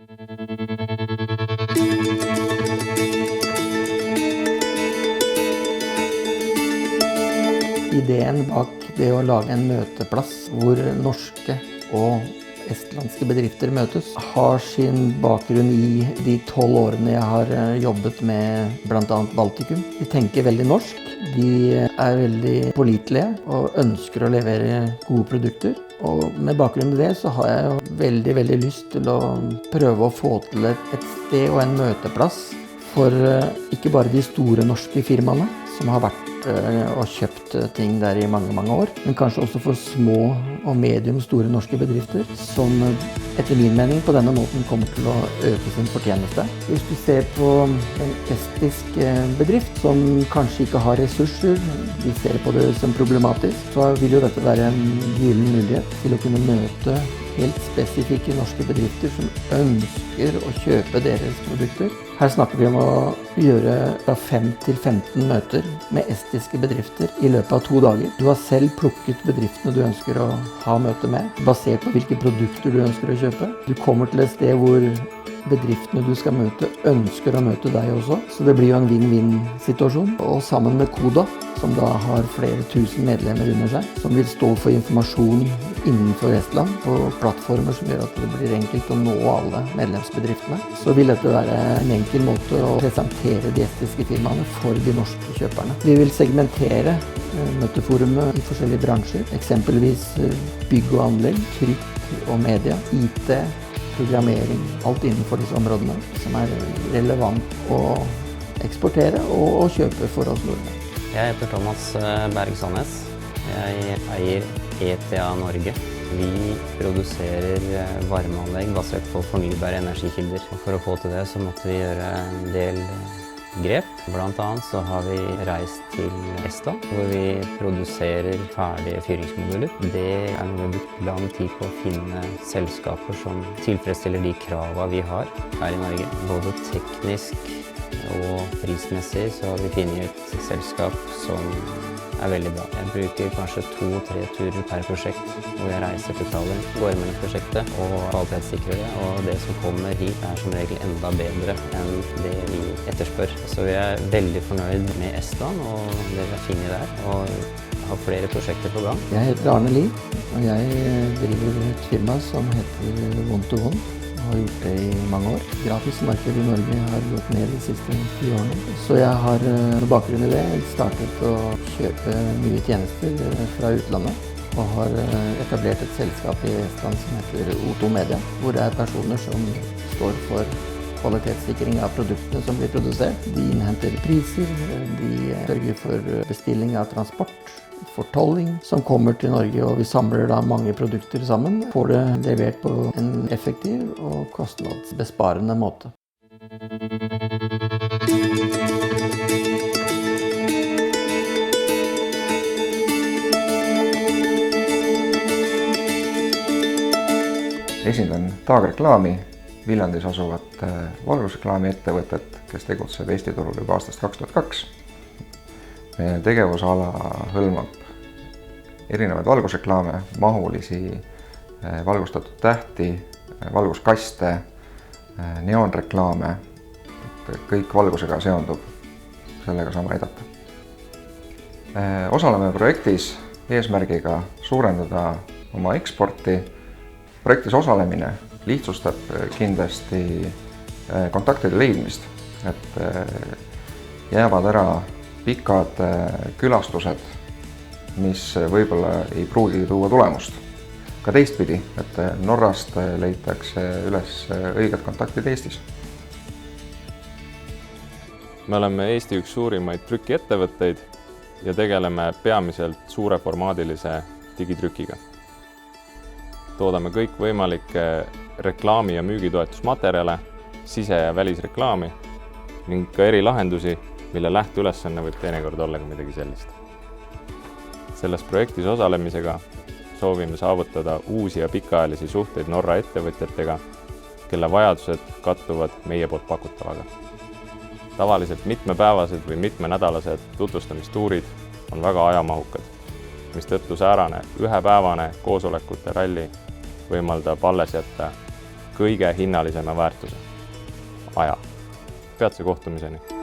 Ideen bak det å lage en møteplass hvor norske og estlandske bedrifter møtes, har sin bakgrunn i de 12 årene jeg har jobbet med blant annet Baltikum. De tenker veldig norsk, de er veldig pålitelige og ønsker å levere gode produkter. Og med bakgrunn i det så har jeg jo veldig lyst til å prøve å få til et sted og en møteplass for ikke bare de store norske firmaene som har vært og kjøpt ting der i mange år, men kanskje også for små og medium store norske bedrifter som etter min mening på denne måten kommer til å øke sin fortjeneste. Hvis du ser på en estisk bedrift som kanskje ikke har ressurser, de ser på det som problematisk, så vil jo dette være en gyllen mulighet til å kunne møte helt spesifikke norske bedrifter som ønsker å kjøpe deres produkter. Her snakker vi om å gjøre 5 til 15 møter med estiske bedrifter i løpet av 2 dager. Du har selv plukket bedriftene du ønsker å ha møte med, basert på hvilke produkter du ønsker å kjøpe. Du kommer til et sted hvor bedriftene du skal møte ønsker å møte deg også, så det blir jo en win-win-situasjon. Og sammen med Koda, som da har flere tusen medlemmer under seg, som vil stå for informasjon innenfor Estland på plattformer som gjør at det blir enkelt å nå alle medlemsbedriftene, så vil dette være en enkel måte å presentere de estiske firmaene for de norske kjøperne. Vi vil segmentere møteforumet i forskjellige bransjer, eksempelvis bygg og anlegg, trykk og media, IT, programmering, alt innenfor disse områdene som er relevant å eksportere og kjøpe for oss nordmenn. Jeg heter Thomas Berg-Sandnes. Jeg eier ETA Norge. Vi produserer varmeanlegg basert på fornybare energikilder. For å få til det så måtte vi gjøre en del grep. Blant annet så har vi reist til Estland, hvor vi produserer ferdige fyringsmoduler. Det er noe vi har brukt lang tid på å finne selskaper som tilfredsstiller de kravene vi har her i Norge. Både teknisk og prismessig så har vi funnet et selskap som er veldig bra. Jeg bruker kanskje 2-3 turer per prosjekt, hvor jeg reiser til Tallinn, går mellom prosjektet og kvalitetssikrer det. Og det som kommer hit er som regel enda bedre enn det vi etterspør. Så vi er veldig fornøyd med Estland og det vi har funnet der, og har flere prosjekter på gang. Jeg heter Arne Li, og jeg driver et firma som heter One2One. Jeg har gjort det i mange år. Grafisk marked i Norge har gått ned de siste 10 årene. Så jeg har bakgrunn i det startet å kjøpe mye tjenester fra utlandet. Og har etablert et selskap i Estland som heter O2 Media, hvor det er personer som står for kvalitetssikring av produktene som blir produsert. De innhenter priser, de sørger for bestilling av transport, fortolling som kommer til Norge, og vi samler da mange produkter sammen. Får det levert på en effektiv og kostnadsbesparende måte. Esindan TAG Reklaami, Viljandis asuvat valgusreklaami ettevõtet, kes tegutseb Eesti turul juba aastast 2002. Meie tegevusala hõlmab erinevaid valgusreklaame, mahulisi valgustatud tähti, valguskaste, neoonreklaame. Kõik valgusega seondub, sellega saame aidata. Osaleme projektis eesmärgiga suurendada oma eksporti. Projektis osalemine lihtsustab kindlasti kontaktide leidmist, et jäävad ära pikad külastused, mis võib-olla ei pruugi tuua tulemust. Ka teistpidi, et Norrast leitakse üles õiged kontaktid Eestis. Me oleme Eesti üks suurimaid trükiettevõtteid ja tegeleme peamiselt suureformaadilise digitrükiga. Toodame kõikvõimalikke reklaami- ja müügitoetusmaterjale, sise- ja välisreklaami ning ka erilahendusi, mille lähteülesanne võib teinekord olla ka midagi sellist. Selles projektis osalemisega soovime saavutada uusi ja pikaajalisi suhteid Norra ettevõtjatega, kelle vajadused kattuvad meie poolt pakutavaga. Tavaliselt mitmepäevased või mitmenädalased tutvustamistuurid on väga ajamahukad, mistõttu säärane ühepäevane koosolekute ralli võimaldab alles jätta kõige hinnalisema väärtuse, aja. Peatse kohtumiseni!